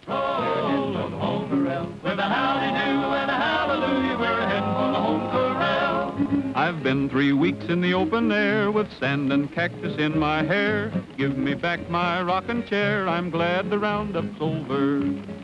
We're heading for the home corral. With a howdy-do and a hallelujah, we're heading for the home corral. I've been 3 weeks in the open air with sand and cactus in my hair. Give me back my rocking chair. I'm glad the roundup's over.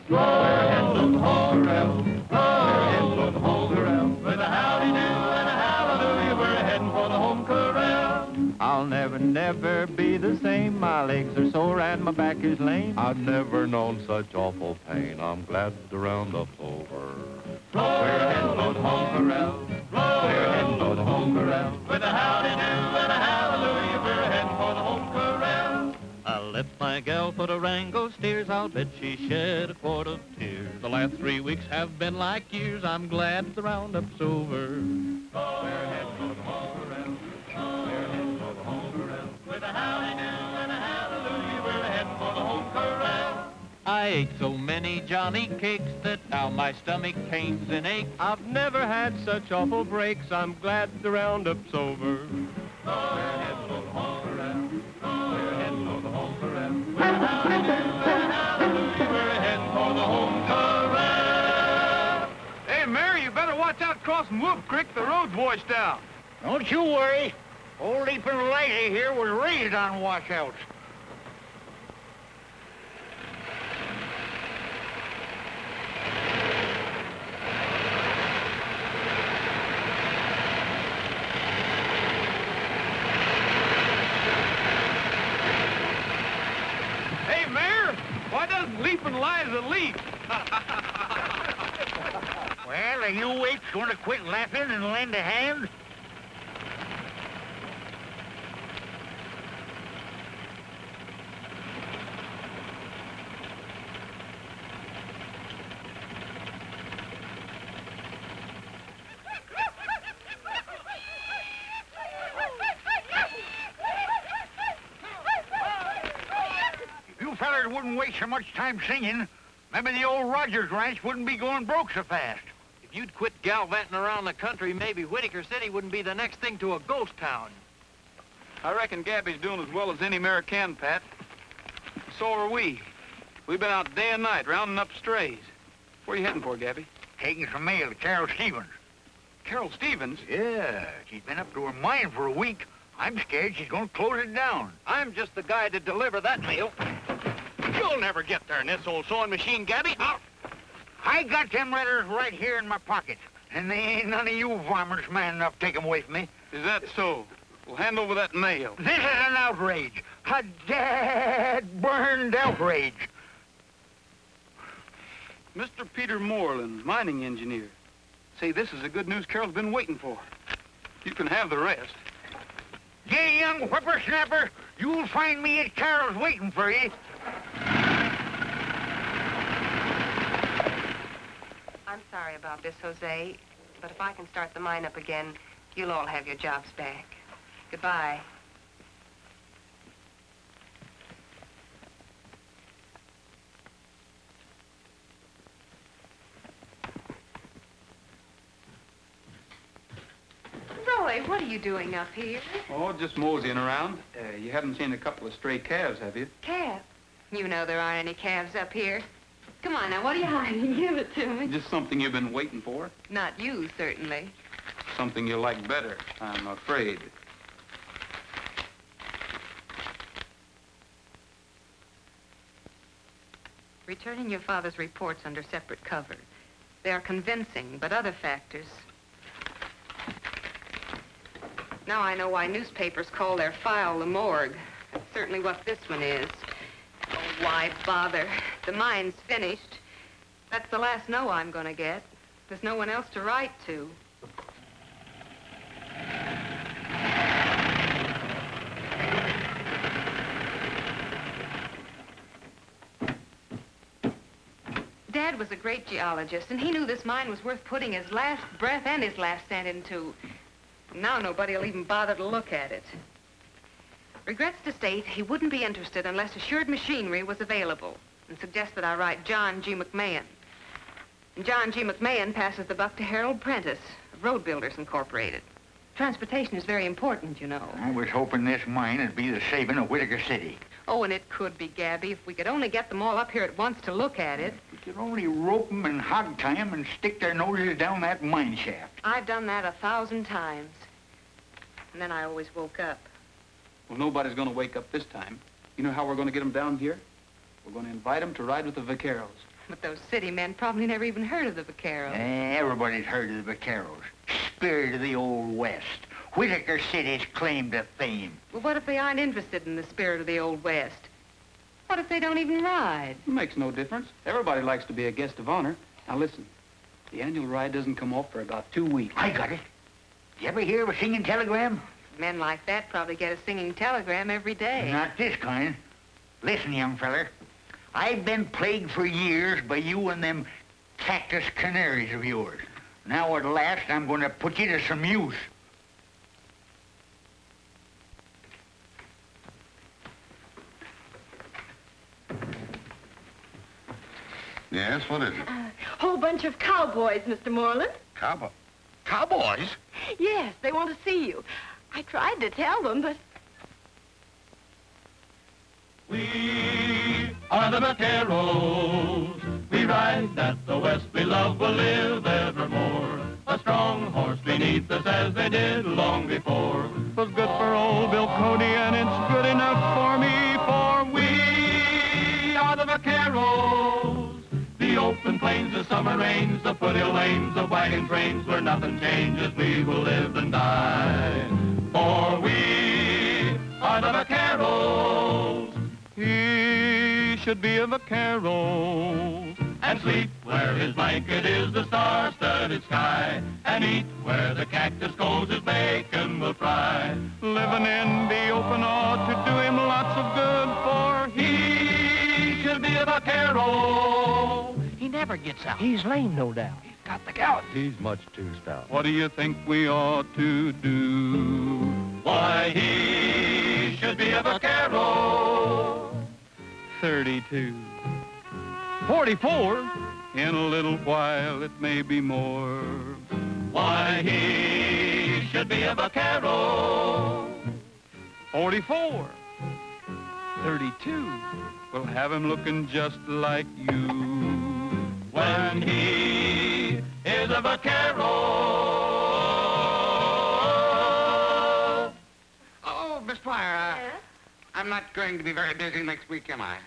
We're heading for the home corral. We're heading for the home corral. With a howdy-do and a hallelujah, we're heading for the home corral. I'll never be the same. My legs are sore and my back is lame. I've never known such awful pain. I'm glad the roundup's over. We're heading for the home corral. We're heading for the home corral. With a howdy-do and a hallelujah, we're heading for the home corral. I let my gal put a wrangle steers. I'll bet she shed a quart of tears. The last 3 weeks have been like years. I'm glad the roundup's over. We're heading for the home corral. We're heading for the home corral. With a howdy-do and a hallelujah, we're heading for the home corral. I ate so many Johnny cakes that now my stomach pains and aches. I've never had such awful breaks. I'm glad the roundup's over. We're heading for the home corral. We're heading for the home corral. With a howdy-do and a hallelujah, we're heading for the home corral. Hey, Mary, you better watch out crossing Wolf Creek. The road's washed out. Don't you worry. Old Leapin' Lady here was raised on washouts. Hey, Mayor, why doesn't Leapin' Liza leap? Well, are you apes going to quit laughing and lend a hand? If you fellers wouldn't waste so much time singing, maybe the old Rogers Ranch wouldn't be going broke so fast. If you'd quit gallivanting around the country, maybe Whitaker City wouldn't be the next thing to a ghost town. I reckon Gabby's doing as well as any mare can, Pat. So are we. We've been out day and night rounding up strays. Where are you heading for, Gabby? Taking some mail to Carol Stevens. Carol Stevens? Yeah, she's been up to her mine for a week. I'm scared she's going to close it down. I'm just the guy to deliver that mail. You'll never get there in this old sewing machine, Gabby. I got them letters right here in my pocket, and they ain't none of you varmints man enough to take them away from me. Is that so? Well, hand over that mail. This is an outrage. A dad-burned outrage. Mr. Peter Moreland, mining engineer. Say, this is the good news Carol's been waiting for. You can have the rest. You young whippersnapper, you'll find me at Carol's waiting for you. I'm sorry about this, Jose, but if I can start the mine up again, you'll all have your jobs back. Goodbye. Roy, what are you doing up here? Oh, just moseying around. You haven't seen a couple of stray calves, have you? Calf? You know there aren't any calves up here. Come on now, what are you hiding? Give it to me. Just something you've been waiting for. Not you, certainly. Something you like better, I'm afraid. Returning your father's reports under separate cover. They are convincing, but other factors. Now I know why newspapers call their file the morgue. That's certainly what this one is. Oh, why bother? The mine's finished. That's the last no I'm gonna get. There's no one else to write to. Dad was a great geologist, and he knew this mine was worth putting his last breath and his last cent into. Now nobody will even bother to look at it. Regrets to state he wouldn't be interested unless assured machinery was available, and suggests that I write John G. McMahon. And John G. McMahon passes the buck to Harold Prentice of Road Builders Incorporated. Transportation is very important, you know. I was hoping this mine would be the saving of Whitaker City. Oh, and it could be, Gabby, if we could only get them all up here at once to look at it. We could only rope 'em and hog tie 'em and stick their noses down that mine shaft. I've done that 1,000 times. And then I always woke up. Well, nobody's going to wake up this time. You know how we're going to get them down here? We're going to invite them to ride with the vaqueros. But those city men probably never even heard of the vaqueros. Everybody's heard of the vaqueros. Spirit of the Old West. Whitaker City's claim to fame. Well, what if they aren't interested in the spirit of the Old West? What if they don't even ride? It makes no difference. Everybody likes to be a guest of honor. Now, listen. The annual ride doesn't come off for about 2 weeks. I got it. You ever hear of a singing telegram? Men like that probably get a singing telegram every day. Not this kind. Listen, young feller. I've been plagued for years by you and them cactus canaries of yours. Now at last I'm going to put you to some use. Yes, what is it? Whole bunch of cowboys, Mr. Moreland. Cowboys? Yes, they want to see you. I tried to tell them, but... We are the vaqueros. We ride that the West we love will live evermore. A strong horse beneath us as they did long before. Was good for old Bill Cody, and it's good enough for me, for we are the vaqueros. The open plains, the summer rains, the foothill lanes, the wagon trains, where nothing changes, we will live and die. For we are the vaqueros. He should be a vaquero. And sleep where his blanket is the star-studded sky, and eat where the cactus goes his bacon will fry. Living in the open ought to do him lots of good, for He should be a vaquero. He never gets out. He's lame, no doubt. He's got the gout. He's much too stout. what do you think we ought to do? Why, he should be a vaquero. 32. 44. In a little while it may be more. Why, he should be a vaquero. 44. 32. We'll have him looking just like you. When he is a vaquero. Oh, Miss Pryor, Yes? I'm not going to be very busy next week, am I?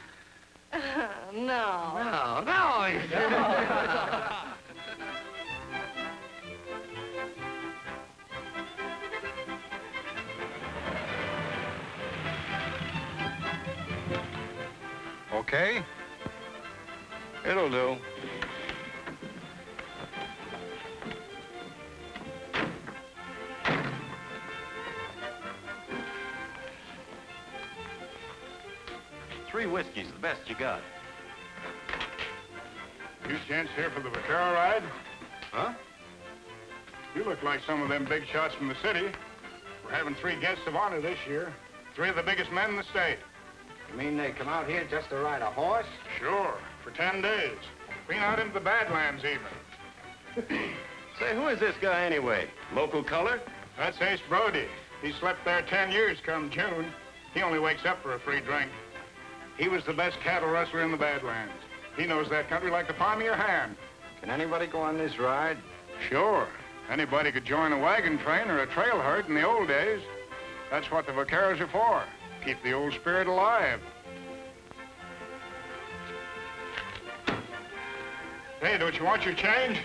No. No. Okay. It'll do. Three whiskeys, the best you got. You gents here for the vaquero ride? Huh? You look like some of them big shots from the city. We're having 3 guests of honor this year. 3 of the biggest men in the state. You mean they come out here just to ride a horse? Sure, for 10 days. Clean out into the Badlands even. Say, who is this guy anyway? Local color? That's Ace Brody. He slept there 10 years come June. He only wakes up for a free drink. He was the best cattle rustler in the Badlands. He knows that country like the palm of your hand. Can anybody go on this ride? Sure. Anybody could join a wagon train or a trail herd in the old days. That's what the vaqueros are for. Keep the old spirit alive. Hey, don't you want your change?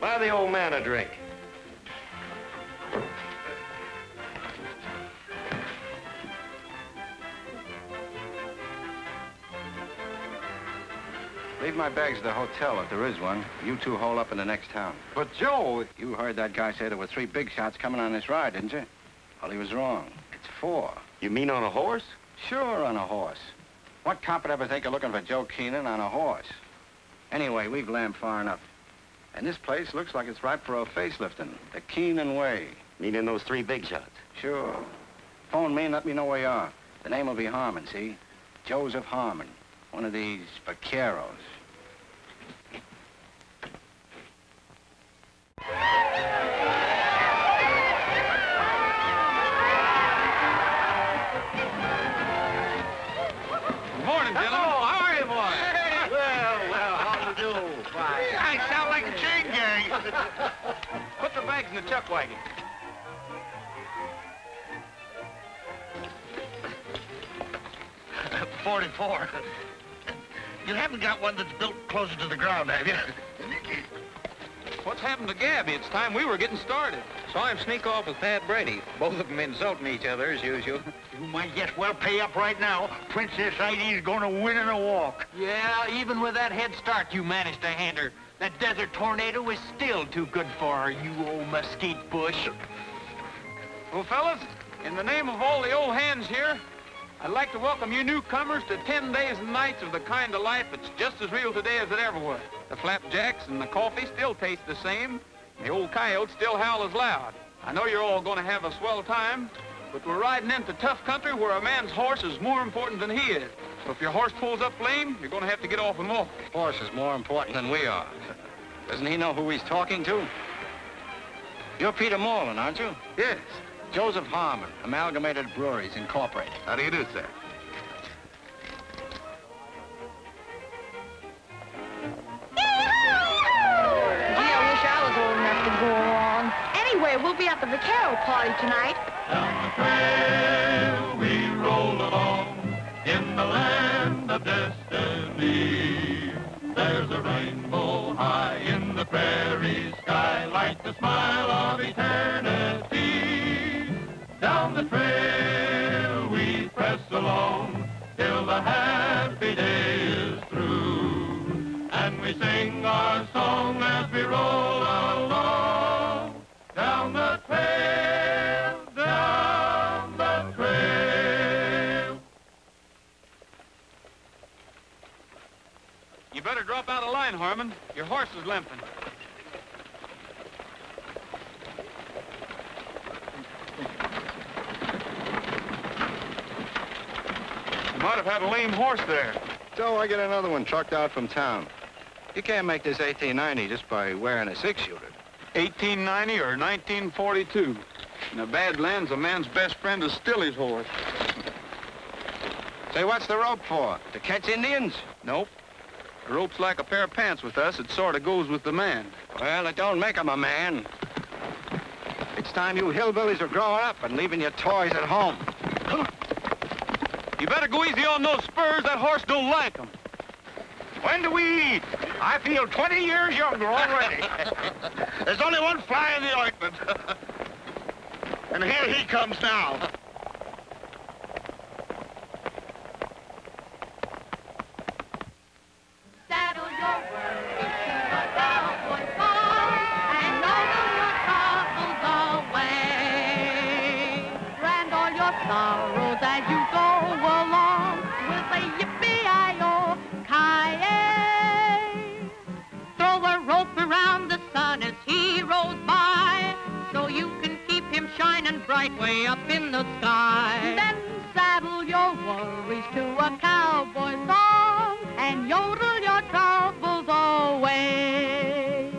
Buy the old man a drink. Leave my bags at the hotel if there is one. You two hole up in the next town. But, Joe... You heard that guy say there were 3 big shots coming on this ride, didn't you? Well, he was wrong. It's 4. You mean on a horse? Sure, on a horse. What cop would ever think of looking for Joe Keenan on a horse? Anyway, we've lammed far enough. And this place looks like it's ripe for a facelifting. The Keenan way. Meaning those 3 big shots? Sure. Phone me and let me know where you are. The name will be Harmon, see? Joseph Harmon. One of these vaqueros. in the chuck wagon. .44. You haven't got one that's built closer to the ground, have you? What's happened to Gabby? It's time we were getting started. Saw him sneak off with Pat Brady. Both of them insulting each other, as usual. You might just well pay up right now. Princess Heidi's gonna win in a walk. Yeah, even with that head start you managed to hand her, that desert tornado is still too good for her, you old mesquite bush. Well, fellas, in the name of all the old hands here, I'd like to welcome you newcomers to 10 days and nights of the kind of life that's just as real today as it ever was. The flapjacks and the coffee still taste the same. The old coyotes still howl as loud. I know you're all going to have a swell time, but we're riding into tough country where a man's horse is more important than he is. So if your horse pulls up lame, you're going to have to get off and walk. Horse is more important than we are. Doesn't he know who he's talking to? You're Peter Morland, aren't you? Yes. Joseph Harmon, Amalgamated Breweries, Incorporated. How do you do, sir? Gee, I wish I was old enough to go along. Anyway, we'll be at the vaquero party tonight. Down the trail we roll along in the land of destiny. There's a rainbow high in the prairie sky like the smile of eternity. Down the trail we press along till the happy day is through. And we sing our song as we roll along. Down the trail, down the trail. You better drop out of line, Harmon. Your horse is limping. You might have had a lame horse there. So I get another one trucked out from town. You can't make this 1890 just by wearing a six-shooter. 1890 or 1942. In the Badlands, a man's best friend is still his horse. Say, what's the rope for? To catch Indians? Nope. The rope's like a pair of pants with us. It sort of goes with the man. Well, it don't make him a man. It's time you hillbillies are growing up and leaving your toys at home. You better go easy on those spurs. That horse don't like them. When do we eat? I feel 20 years younger already. There's only one fly in the ointment. And here he comes now. Saddle your worries to a cowboy farm and load your troubles away. Brand all your sorrows as you go along with a yippee-i-o-ki-yay. Throw a rope around the sun as he rolls by so you can keep him shining bright way up in the sky. Then saddle your worries to a cowboy song and yodel your troubles away.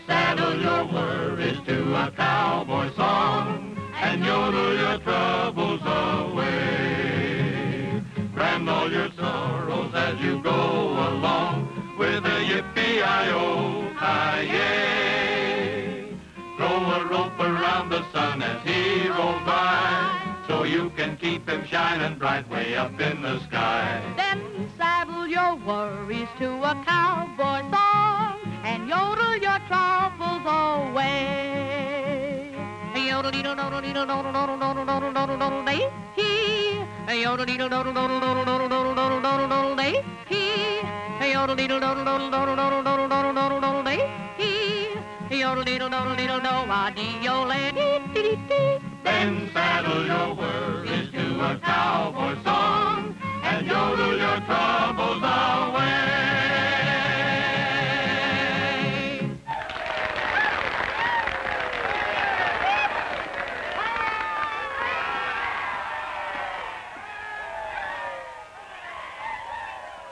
Saddle your worries to a cowboy song and yodel your troubles away. Brand all your sorrows as you go along with a yippee-i-o-ki-yay. Throw a rope around the sun as he rolls by so you can keep him shining bright way up in the sky. Then saddle your worries to a cowboy song and yodel your troubles away. Yodel-dee-doo-doo-doo-doo-doo-doo-doo-doo-doo-doo-doo-doo-dee-hee. Yodel-dee-doo-doo-doo-doo-doo-doo-doo-doo-doo-doo-doo-doo-doo-dee-hee. Yodel-dee-doo-doo-doo-doo-doo-doo-doo-doo-doo-doo-doo-dee-hee. Yodel-dee-doo-doo-doo-doo-doo-doo-doo-doo-dee. Then saddle your worries to a cowboy song and yodel your troubles away.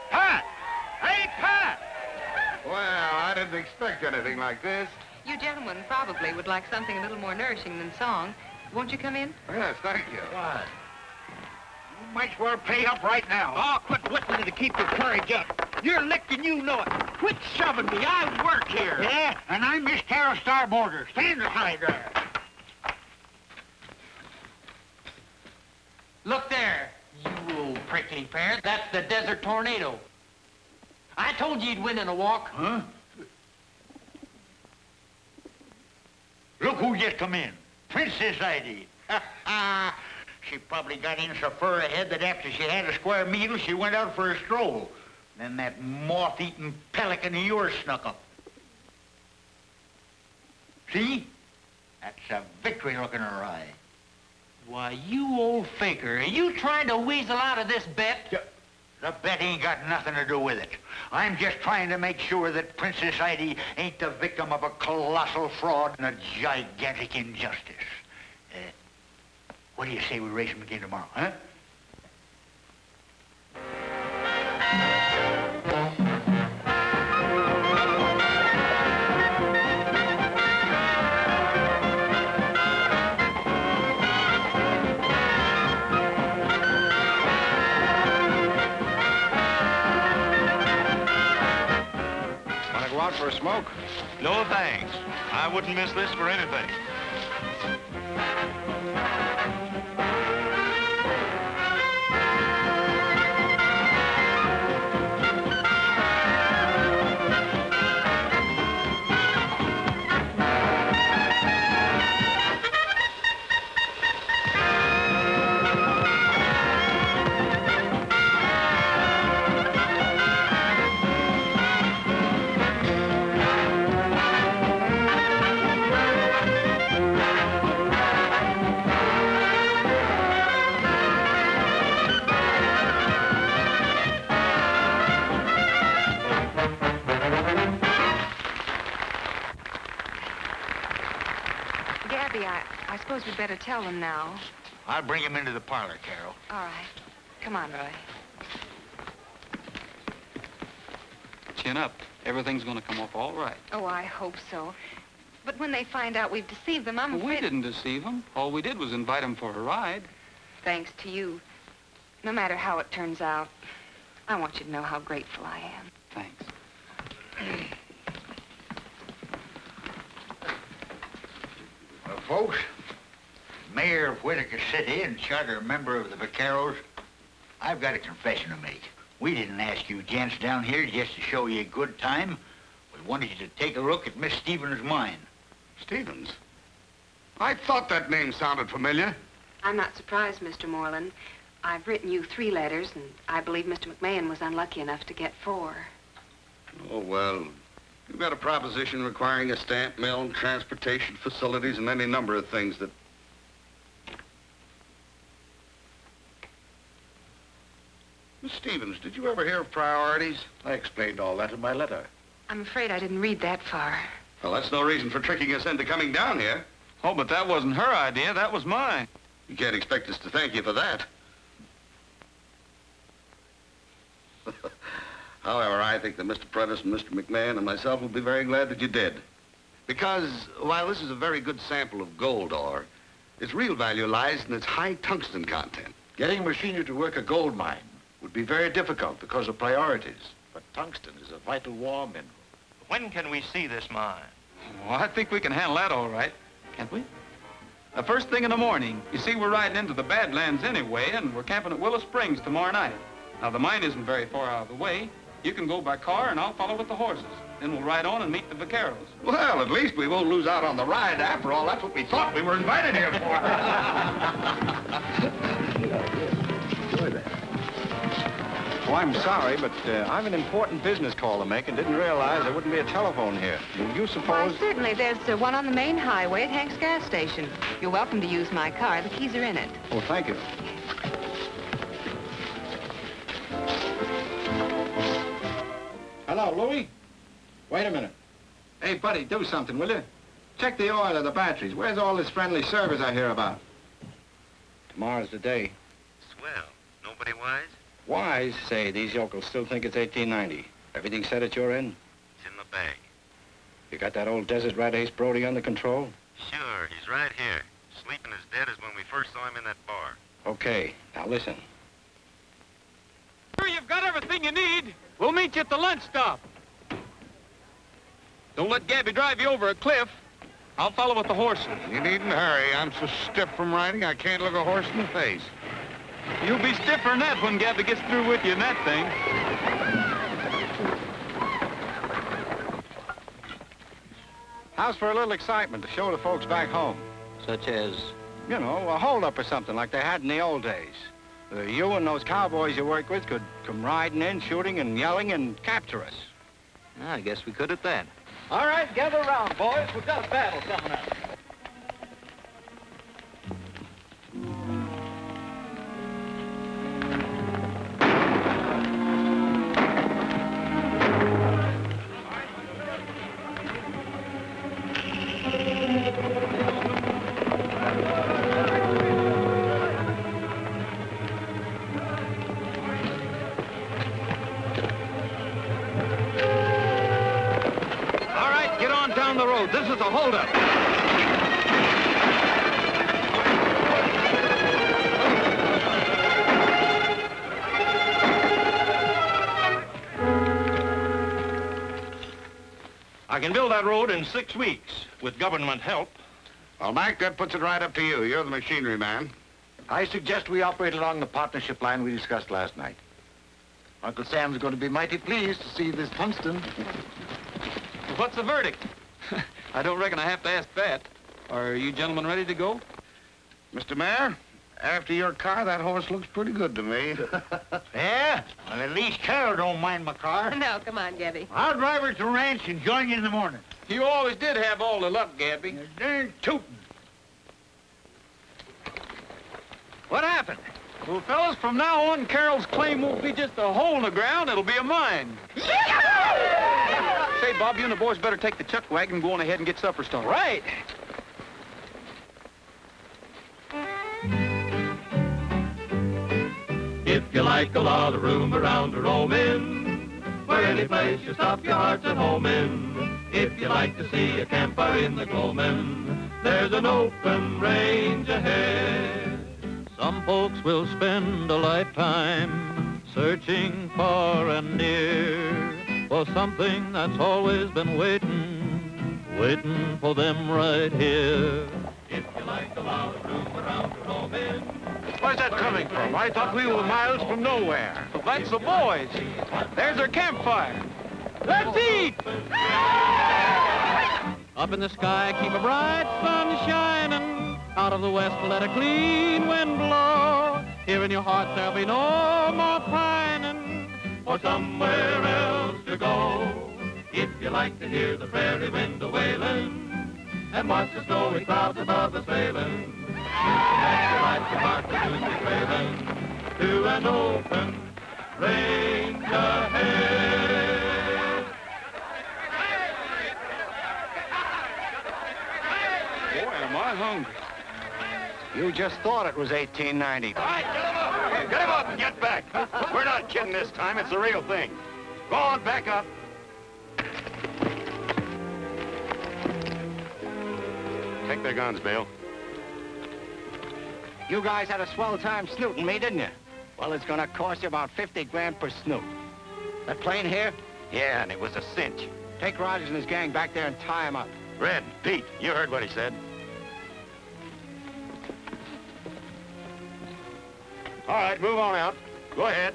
Pat! Hey, Pat! Well, I didn't expect anything like this. You gentlemen probably would like something a little more nourishing than song. Won't you come in? Yes, thank you. Why? You might as well pay up right now. Oh, quit whipping to keep your courage up. You're licked and you know it. Quit shoving me. I work here. Yeah, and I'm Miss Carol Starboarder. Stand aside there. Look there, you old prickly pear. That's the Desert Tornado. I told you you'd win in a walk. Huh? Look who just come in. Princess Heidi. She probably got in so far ahead that after she had a square meal, she went out for a stroll. Then that moth-eaten pelican of yours snuck up. See? That's a victory look in her eye. Why, you old faker, are you trying to weasel out of this bet? The bet ain't got nothing to do with it. I'm just trying to make sure that Princess Heidi ain't the victim of a colossal fraud and a gigantic injustice. What do you say we race them again tomorrow, huh? Want to go out for a smoke? No thanks. I wouldn't miss this for anything. Gabby, I suppose we'd better tell them now. I'll bring him into the parlor, Carol. All right. Come on, Roy. Chin up. Everything's going to come off all right. Oh, I hope so. But when they find out we've deceived them, I'm Well, afraid... we didn't deceive them. All we did was invite them for a ride. Thanks to you. No matter how it turns out, I want you to know how grateful I am. Thanks. Well, folks, Mayor of Whitaker City and charter member of the Vaqueros, I've got a confession to make. We didn't ask you gents down here just to show you a good time. We wanted you to take a look at Miss Stevens' mine. Stevens? I thought that name sounded familiar. I'm not surprised, Mr. Moreland. I've written you 3 letters, and I believe Mr. McMahon was unlucky enough to get 4. Oh, well, you've got a proposition requiring a stamp mill, transportation facilities, and any number of things that... Miss Stevens, did you ever hear of priorities? I explained all that in my letter. I'm afraid I didn't read that far. Well, that's no reason for tricking us into coming down here. Oh, but that wasn't her idea. That was mine. You can't expect us to thank you for that. However, I think that Mr. Prentice and Mr. McMahon and myself will be very glad that you did. Because while this is a very good sample of gold ore, its real value lies in its high tungsten content. Getting machinery to work a gold mine would be very difficult because of priorities. But tungsten is a vital war mineral. When can we see this mine? Well, I think we can handle that all right, can't we? First thing in the morning. You see, we're riding into the Badlands anyway, and we're camping at Willow Springs tomorrow night. Now, the mine isn't very far out of the way. You can go by car, and I'll follow with the horses. Then we'll ride on and meet the vaqueros. Well, at least we won't lose out on the ride. After all, that's what we thought we were invited here for. Oh, I'm sorry, but I've an important business call to make and didn't realize there wouldn't be a telephone here. You Why, suppose... certainly. There's one on the main highway at Hank's gas station. You're welcome to use my car. The keys are in it. Oh, thank you. Hello, Louie? Wait a minute. Hey, buddy, do something, will you? Check the oil of the batteries. Where's all this friendly service I hear about? Tomorrow's the day. Swell. Nobody wise? Wise? Say, these yokels still think it's 1890. Everything set at your end? It's in the bag. You got that old desert rat Ace Brody under control? Sure, he's right here. Sleeping as dead as when we first saw him in that bar. Okay, now listen. Sure, you've got everything you need. We'll meet you at the lunch stop. Don't let Gabby drive you over a cliff. I'll follow with the horses. You needn't hurry. I'm so stiff from riding, I can't look a horse in the face. You'll be stiffer than that when Gabby gets through with you in that thing. How's for a little excitement to show the folks back home? Such as? You know, a holdup or something like they had in the old days. You and those cowboys you work with could come riding in, shooting and yelling and capture us. I guess we could at that. All right, gather around, boys. We've got a battle coming up. Down the road. This is a holdup. I can build that road in 6 weeks with government help. Well, Mac, that puts it right up to you. You're the machinery man. I suggest we operate along the partnership line we discussed last night. Uncle Sam's going to be mighty pleased to see this tungsten. What's the verdict? I don't reckon I have to ask that. Are you gentlemen ready to go? Mr. Mayor, after your car, that horse looks pretty good to me. Yeah? Well, at least Carol don't mind my car. No, come on, Gabby. I'll drive her to the ranch and join you in the morning. You always did have all the luck, Gabby. You're darn tootin'. What happened? Well, fellas, from now on, Carol's claim won't be just a hole in the ground. It'll be a mine. Say, Bob, you and the boys better take the chuck wagon and go on ahead and get supper started. Right. If you like a lot of room around to roam in, where any place you stop your heart's at home in. If you like to see a campfire in the gloaming, there's an open range ahead. Some folks will spend a lifetime searching far and near for something that's always been waiting for them right here. If you like a lot of room around to roam in. Where's that coming from? I thought we were miles from nowhere. Well, that's the boys. There's their campfire. Let's eat! Up in the sky, keep a bright sun shining. Out of the west, let a clean wind blow. Here in your heart, there'll be no more pining or somewhere else to go. If you like to hear the prairie wind a-wailing and watch the snowy clouds above us sailing, and you like your heart to soon be trailing to an open range ahead. Boy, am I hungry. You just thought it was 1890. All right, get him up! Get him up and get back! We're not kidding this time. It's the real thing. Go on, back up. Take their guns, Bill. You guys had a swell time snooting me, didn't you? Well, it's gonna cost you about 50 grand per snoot. That plane here? Yeah, and it was a cinch. Take Rogers and his gang back there and tie him up. Red, Pete, you heard what he said. All right, move on out. Go ahead.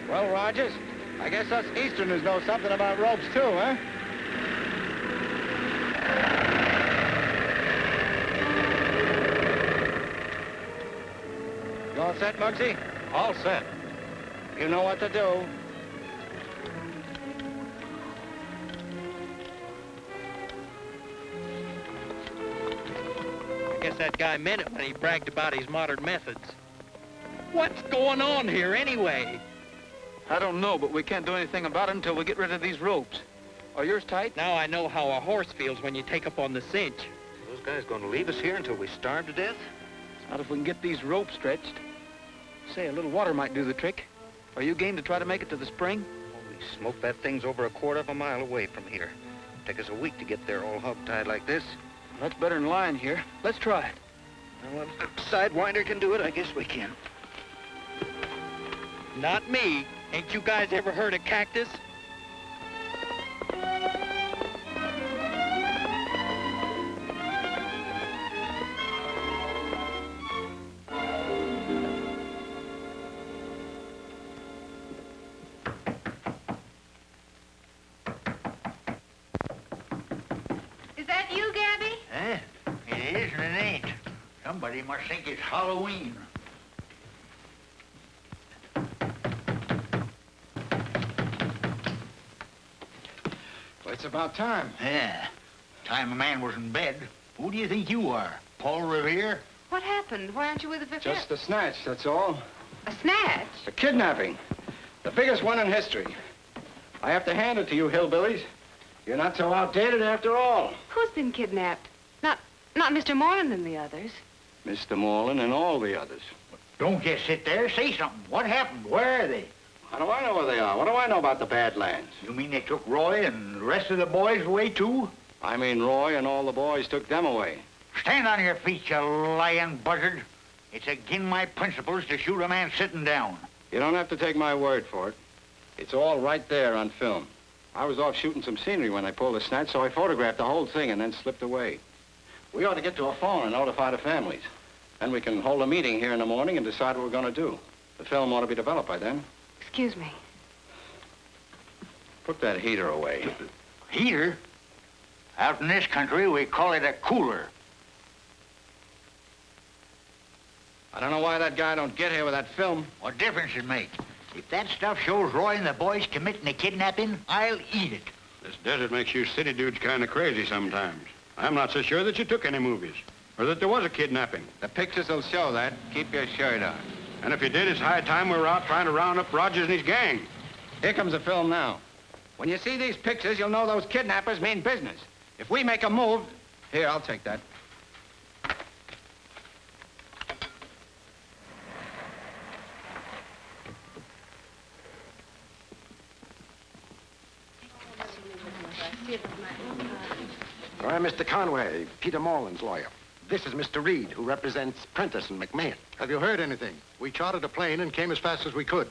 Well, Rogers, I guess us Easterners know something about ropes, too, huh? You all set, Muggsy? All set. You know what to do. I guess that guy meant it when he bragged about his modern methods. What's going on here, anyway? I don't know, but we can't do anything about it until we get rid of these ropes. Are yours tight? Now I know how a horse feels when you take up on the cinch. Those guys going to leave us here until we starve to death? Not if we can get these ropes stretched. Say, a little water might do the trick. Are you game to try to make it to the spring? Oh, We smoked that thing's over a quarter of a mile away from here. Take us a week to get there all hog-tied like this. That's better than lying here. Let's try it. Well, if the Sidewinder can do it, I guess we can. Not me. Ain't you guys ever heard of cactus? Is that you, Gabby? Eh? It is and it ain't. Somebody must think it's Halloween. Well, it's about time. Yeah. Time a man was in bed. Who do you think you are? Paul Revere? What happened? Why aren't you with the Vicar? Just a snatch, that's all. A snatch? A kidnapping. The biggest one in history. I have to hand it to you, hillbillies. You're not so outdated after all. Who's been kidnapped? Not Mr. Moreland and the others. Mr. Moreland and all the others. Don't just sit there. Say something. What happened? Where are they? How do I know where they are? What do I know about the Badlands? You mean they took Roy and the rest of the boys away, too? I mean Roy and all the boys took them away. Stand on your feet, you lying buzzard. It's again my principles to shoot a man sitting down. You don't have to take my word for it. It's all right there on film. I was off shooting some scenery when I pulled the snatch, so I photographed the whole thing and then slipped away. We ought to get to a phone and notify the families. Then we can hold a meeting here in the morning and decide what we're going to do. The film ought to be developed by then. Excuse me. Put that heater away. Heater? Out in this country, we call it a cooler. I don't know why that guy don't get here with that film. What difference it make? If that stuff shows Roy and the boys committing a kidnapping, I'll eat it. This desert makes you city dudes kind of crazy sometimes. I'm not so sure that you took any movies, or that there was a kidnapping. The pictures will show that. Keep your shirt on. And if you did, it's high time we were out trying to round up Rogers and his gang. Here comes the film now. When you see these pictures, you'll know those kidnappers mean business. If we make a move... Here, I'll take that. I'm Mr. Conway, Peter Moreland's lawyer. This is Mr. Reed, who represents Prentice and McMahon. Have you heard anything? We chartered a plane and came as fast as we could.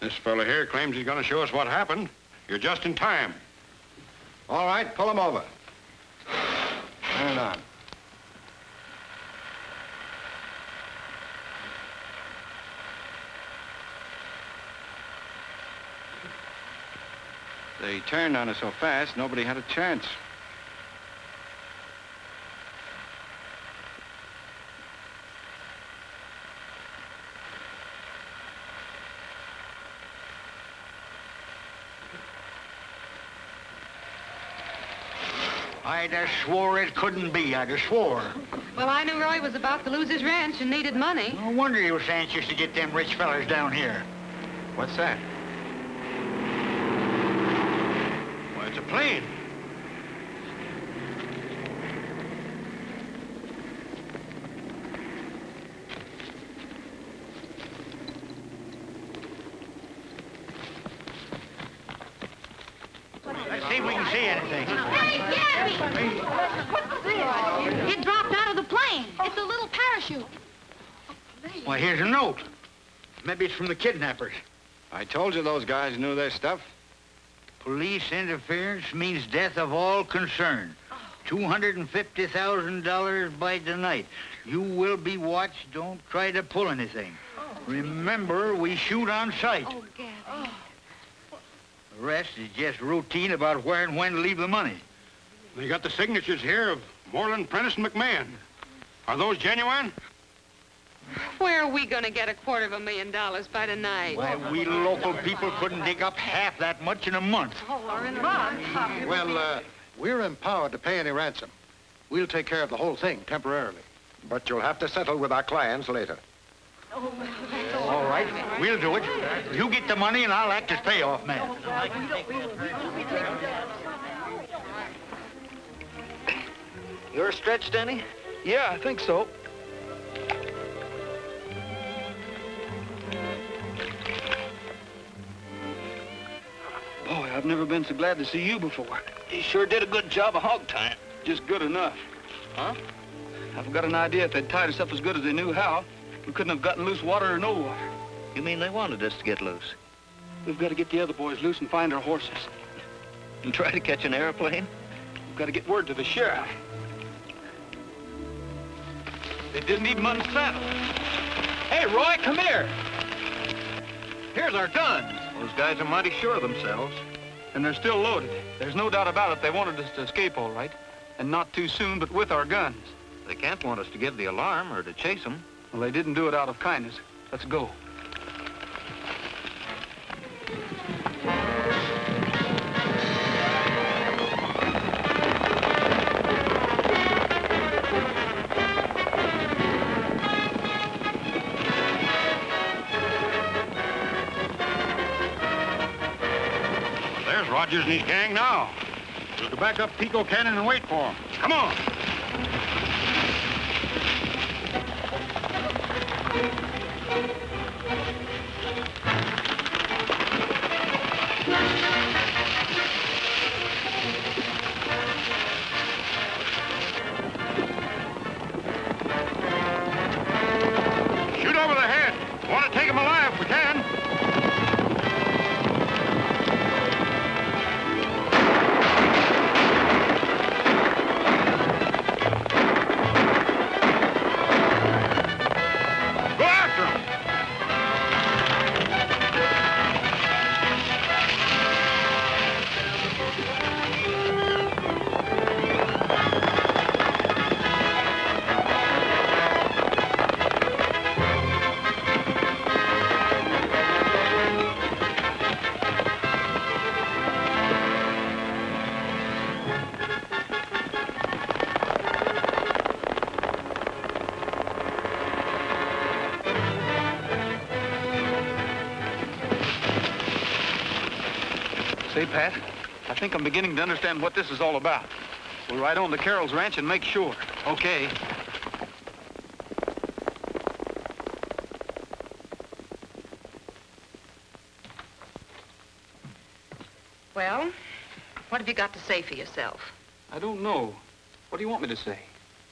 This fella here claims he's going to show us what happened. You're just in time. All right, pull him over. Turn it on. They turned on us so fast, nobody had a chance. I'd have swore it couldn't be. I'd have swore. Well, I knew Roy was about to lose his ranch and needed money. No wonder he was anxious to get them rich fellers down here. What's that? Well, it's a plane. Let's see if we can see anything. Hey, Gabby! What's this? It dropped out of the plane. It's a little parachute. Well, here's a note. Maybe it's from the kidnappers. I told you those guys knew their stuff. Police interference means death of all concerned. $250,000 by tonight. You will be watched. Don't try to pull anything. Remember, we shoot on sight. Oh, Gabby. The rest is just routine about where and when to leave the money. They got the signatures here of Moreland, Prentice, and McMahon. Are those genuine? Where are we going to get $250,000 by tonight? Why, we local people couldn't dig up half that much in a month. Oh, we're in the box. Well, we're empowered to pay any ransom. We'll take care of the whole thing temporarily. But you'll have to settle with our clients later. All right, we'll do it. You get the money and I'll act as payoff man. You're stretched any? Yeah, I think so. I've never been so glad to see you before. You sure did a good job of hog tying. Just good enough. Huh? I've got an idea if they'd tied us up as good as they knew how, we couldn't have gotten loose water or no water. You mean they wanted us to get loose? We've got to get the other boys loose and find our horses. And try to catch an airplane? We've got to get word to the sheriff. They didn't even unsaddle. Hey, Roy, come here. Here's our guns. Those guys are mighty sure of themselves. And they're still loaded. There's no doubt about it. They wanted us to escape all right. And not too soon, but with our guns. They can't want us to give the alarm or to chase them. Well, they didn't do it out of kindness. Let's go. There's Rogers and his gang now. We'll go back up Pico Canyon and wait for them. Come on. Shoot over the head. Want to take them alive if we can. Say, Pat, I think I'm beginning to understand what this is all about. We'll ride on to Carroll's ranch and make sure. Okay. Well, what have you got to say for yourself? I don't know. What do you want me to say?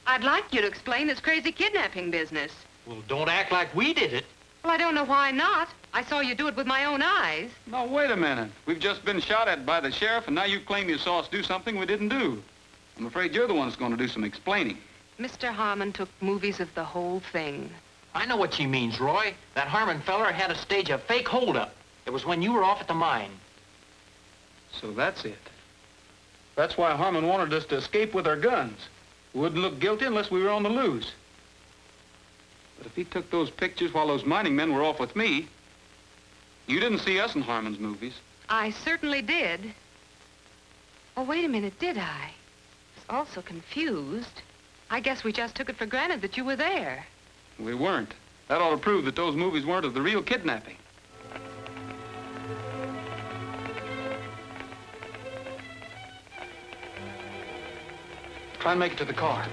I'd like you to explain this crazy kidnapping business. Well, don't act like we did it. Well, I don't know why not. I saw you do it with my own eyes. Now, wait a minute. We've just been shot at by the sheriff, and now you claim you saw us do something we didn't do. I'm afraid you're the one that's going to do some explaining. Mr. Harmon took movies of the whole thing. I know what she means, Roy. That Harmon feller had to stage a fake holdup. It was when you were off at the mine. So that's it. That's why Harmon wanted us to escape with our guns. We wouldn't look guilty unless we were on the loose. But if he took those pictures while those mining men were off with me, you didn't see us in Harmon's movies. I certainly did. Oh, wait a minute, did I? I was also confused. I guess we just took it for granted that you were there. We weren't. That ought to prove that those movies weren't of the real kidnapping. Try and make it to the car.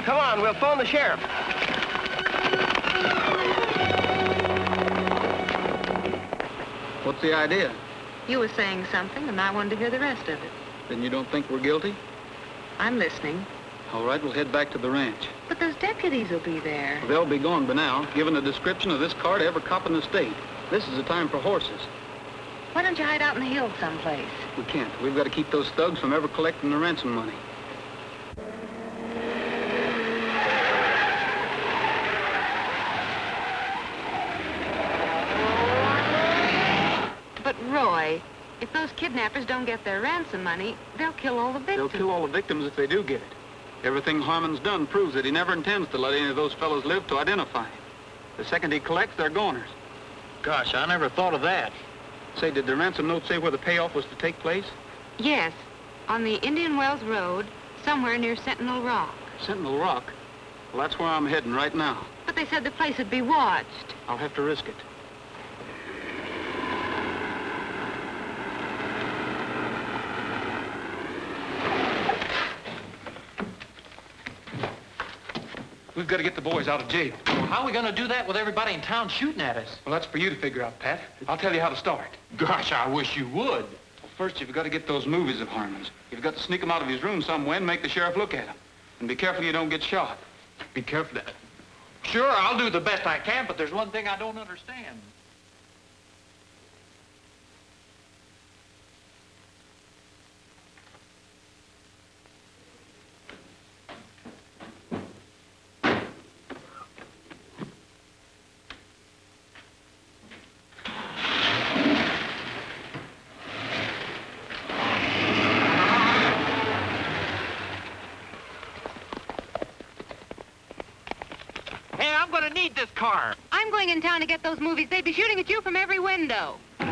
Come on, we'll phone the sheriff. What's the idea? You were saying something, and I wanted to hear the rest of it. Then you don't think we're guilty? I'm listening. All right, we'll head back to the ranch. But those deputies will be there. They'll be gone by now, giving a description of this car to every cop in the state. This is the time for horses. Why don't you hide out in the hills someplace? We can't. We've got to keep those thugs from ever collecting the ransom money. But, Roy, if those kidnappers don't get their ransom money, they'll kill all the victims. They'll kill all the victims if they do get it. Everything Harmon's done proves that he never intends to let any of those fellows live to identify him. The second he collects, they're goners. Gosh, I never thought of that. Say, did the ransom note say where the payoff was to take place? Yes. On the Indian Wells Road, somewhere near Sentinel Rock. Sentinel Rock? Well, that's where I'm heading right now. But they said the place would be watched. I'll have to risk it. We've got to get the boys out of jail. Well, how are we going to do that with everybody in town shooting at us? Well, that's for you to figure out, Pat. I'll tell you how to start. Gosh, I wish you would. Well, first, you've got to get those movies of Harmon's. You've got to sneak them out of his room somewhere and make the sheriff look at them. And be careful you don't get shot. Be careful of that. Sure, I'll do the best I can, but there's one thing I don't understand. Hey, I'm gonna need this car. I'm going in town to get those movies. They'd be shooting at you from every window. Hey,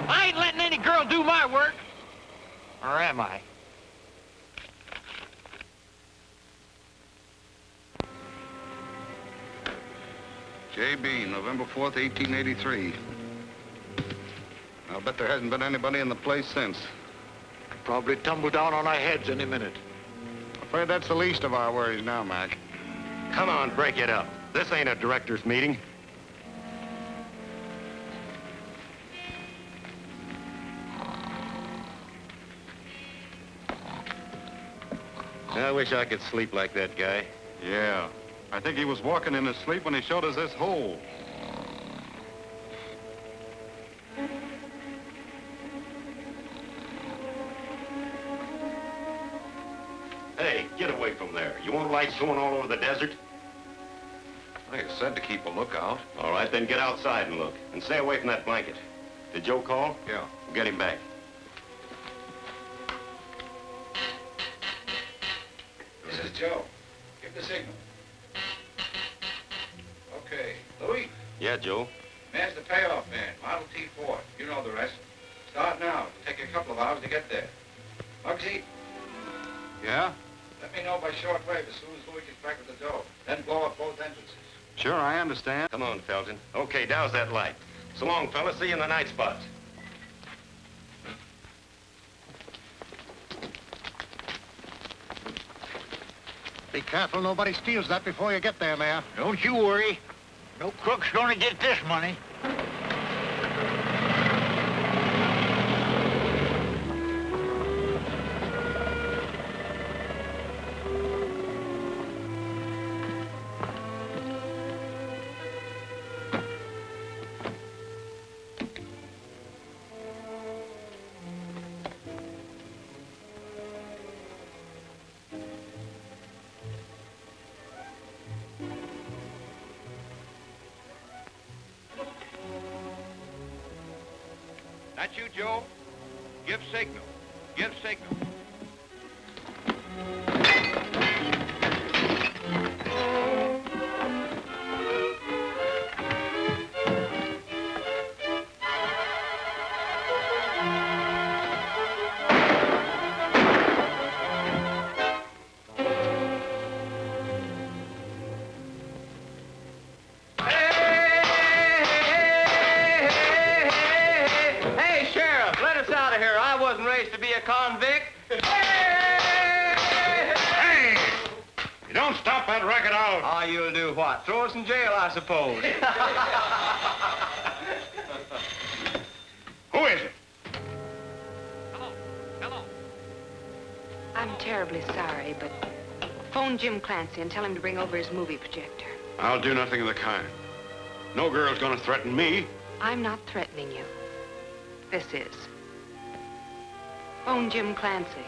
I ain't letting any girl do my work. Or am I? J.B., November 4th, 1883. I'll bet there hasn't been anybody in the place since. Probably tumble down on our heads any minute. Afraid that's the least of our worries now, Mac. Come on, break it up. This ain't a director's meeting. I wish I could sleep like that guy. Yeah. I think he was walking in his sleep when he showed us this hole. Hey, get away from there. You want lights going all over the desert? Like I said, to keep a lookout. All right, then get outside and look. And stay away from that blanket. Did Joe call? Yeah. Get him back. This is Joe. Give the signal. Okay. Louis, Yeah, Joe. man's the payoff man, Model T Ford. You know the rest. Start now. It'll take a couple of hours to get there. Muggsy, Yeah? let me know by shortwave as soon as Louis gets back with the dough. Then blow up both entrances. Sure, I understand. Come on, Felton. Okay, douse that light. So long, fellas. See you in the night spots. Be careful nobody steals that before you get there, Mayor. Don't you worry. No crook's gonna get this money. That you, Joe? Give signal. Give signal. Hey, Sheriff, let us out of here. I wasn't raised to be a convict. Hey! You don't stop that racket out. Oh, you'll do what? Throw us in jail, I suppose. Who is it? I'm terribly sorry, but phone Jim Clancy and tell him to bring over his movie projector. I'll do nothing of the kind. No girl's gonna threaten me. I'm not threatening you. This is. Phone Jim Clancy.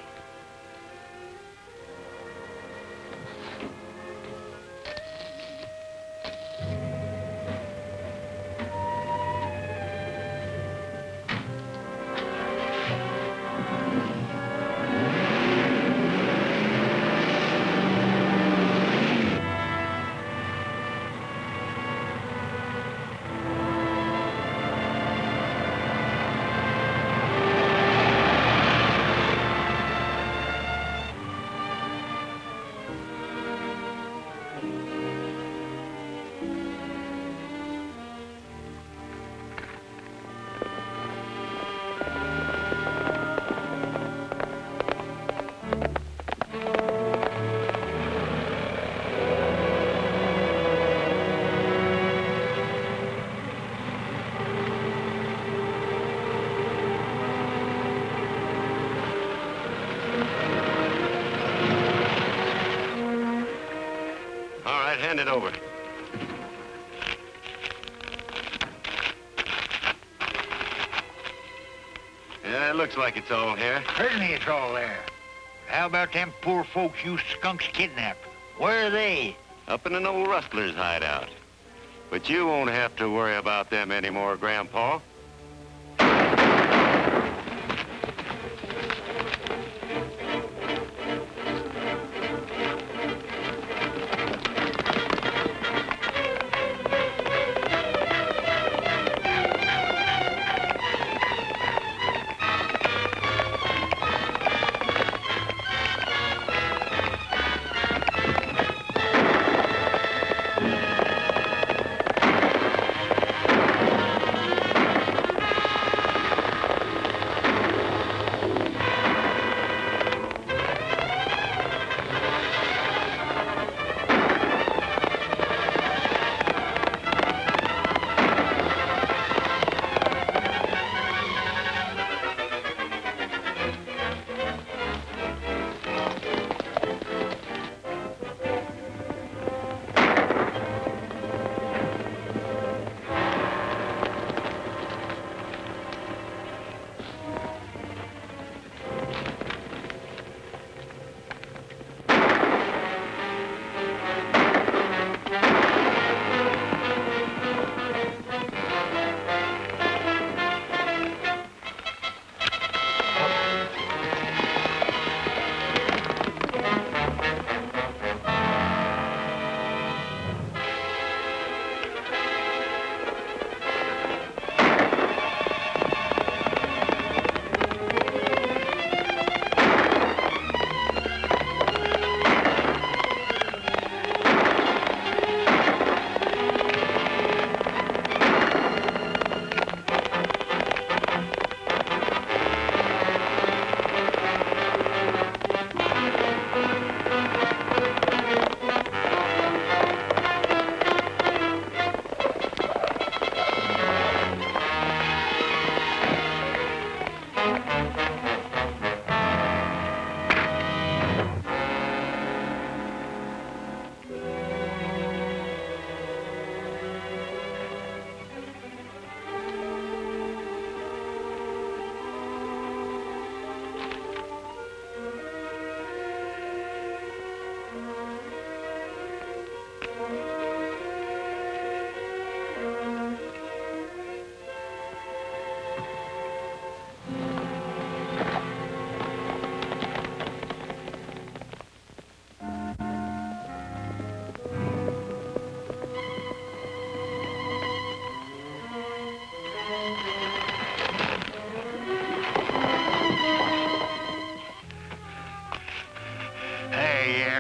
over. Yeah, it looks like it's all here. Certainly it's all there. How about them poor folks you skunks kidnapped? Where are they? Up in an old rustler's hideout. But you won't have to worry about them anymore, Grandpa.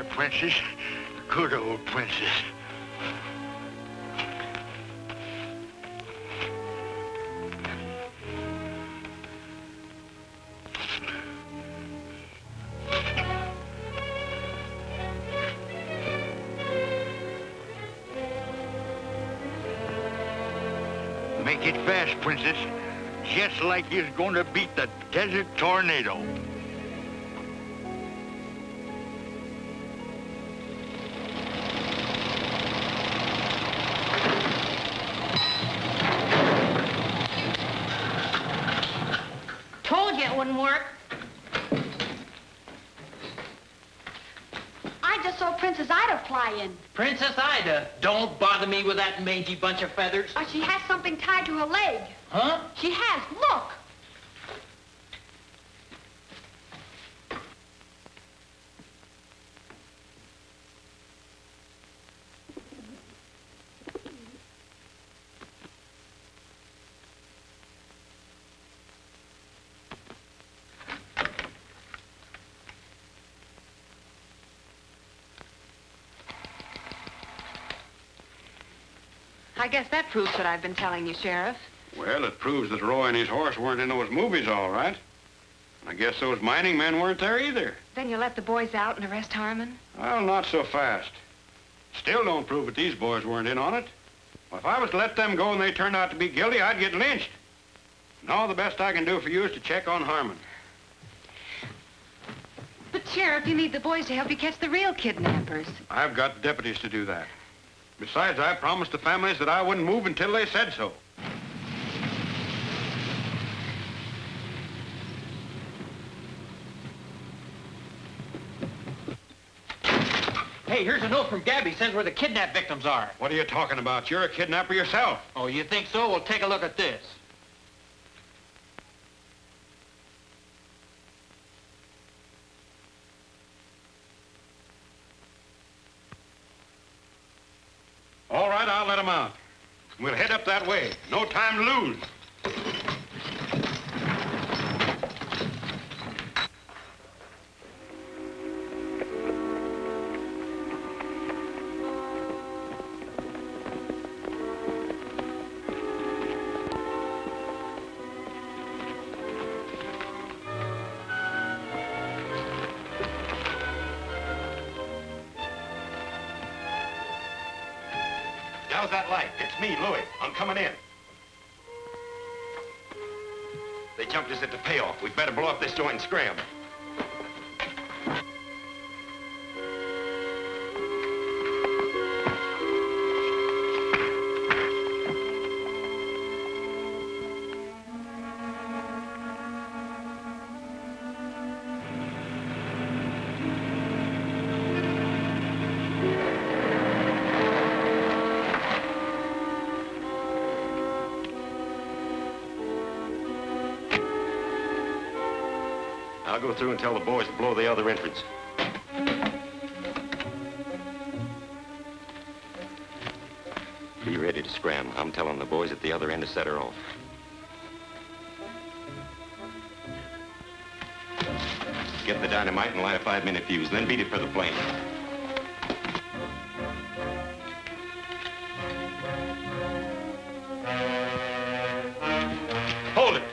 Princess. Good old princess. Make it fast, princess. Just like you're going to beat the desert tornado. Told you it wouldn't work. I just saw Princess Ida fly in. Princess Ida, don't bother me with that mangy bunch of feathers. She has something tied to her leg. Huh? She has. Look. I guess that proves what I've been telling you, Sheriff. Well, it proves that Roy and his horse weren't in those movies, all right. I guess those mining men weren't there either. Then you let the boys out and arrest Harmon? Well, not so fast. Still don't prove that these boys weren't in on it. Well, if I was to let them go and they turned out to be guilty, I'd get lynched. Now the best I can do for you is to check on Harmon. But, Sheriff, you need the boys to help you catch the real kidnappers. I've got deputies to do that. Besides, I promised the families that I wouldn't move until they said so. Hey, here's a note from Gabby. Says where the kidnap victims are. What are you talking about? You're a kidnapper yourself. Oh, you think so? Well, take a look at this. All right, I'll let them out. We'll head up that way. No time to lose. How's that light? It's me, Louis. I'm coming in. They jumped us at the payoff. We'd better blow up this joint and scram. I'll go through and tell the boys to blow the other entrance. Be ready to scram. I'm telling the boys at the other end to set her off. Get the dynamite and light a 5-minute fuse, then beat it for the plane. Hold it!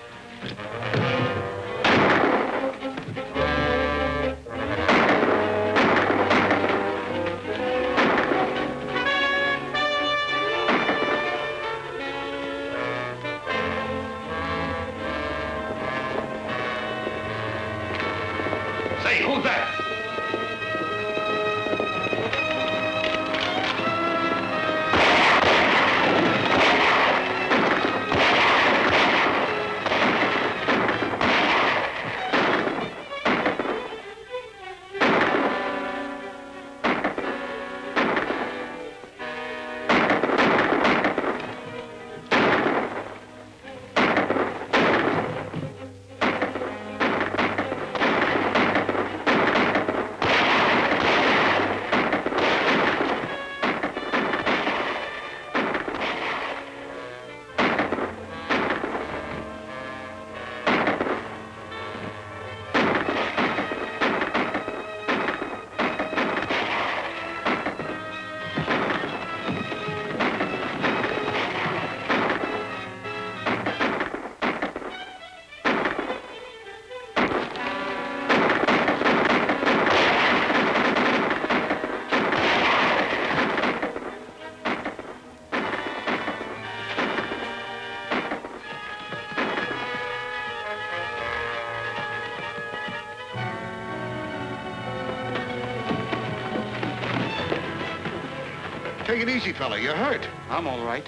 Say, who's that? Take it easy, fella. You're hurt. I'm all right.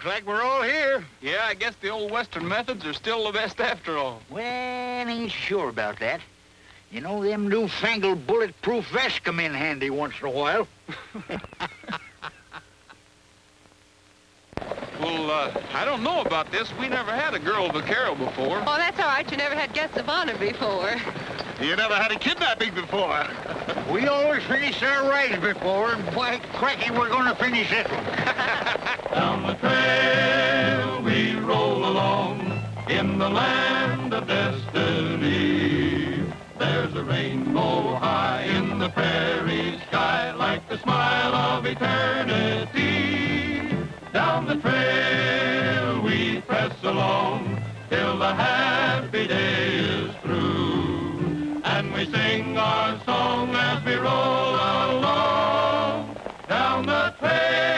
like we're all here. Yeah, I guess the old Western methods are still the best after all. Well, I ain't sure about that. You know, them newfangled bulletproof vests come in handy once in a while. Well, I don't know about this. We never had a girl vaquero before. Oh, that's all right. You never had guests of honor before. You never had a kidnapping before. We always finished our rides before, and by cracky, we're gonna finish this one. Down the trail we roll along in the land of destiny. There's a rainbow high in the prairie sky like the smile of eternity. Down the trail we press along till the happy day is through. And we sing our song as we roll along down the trail.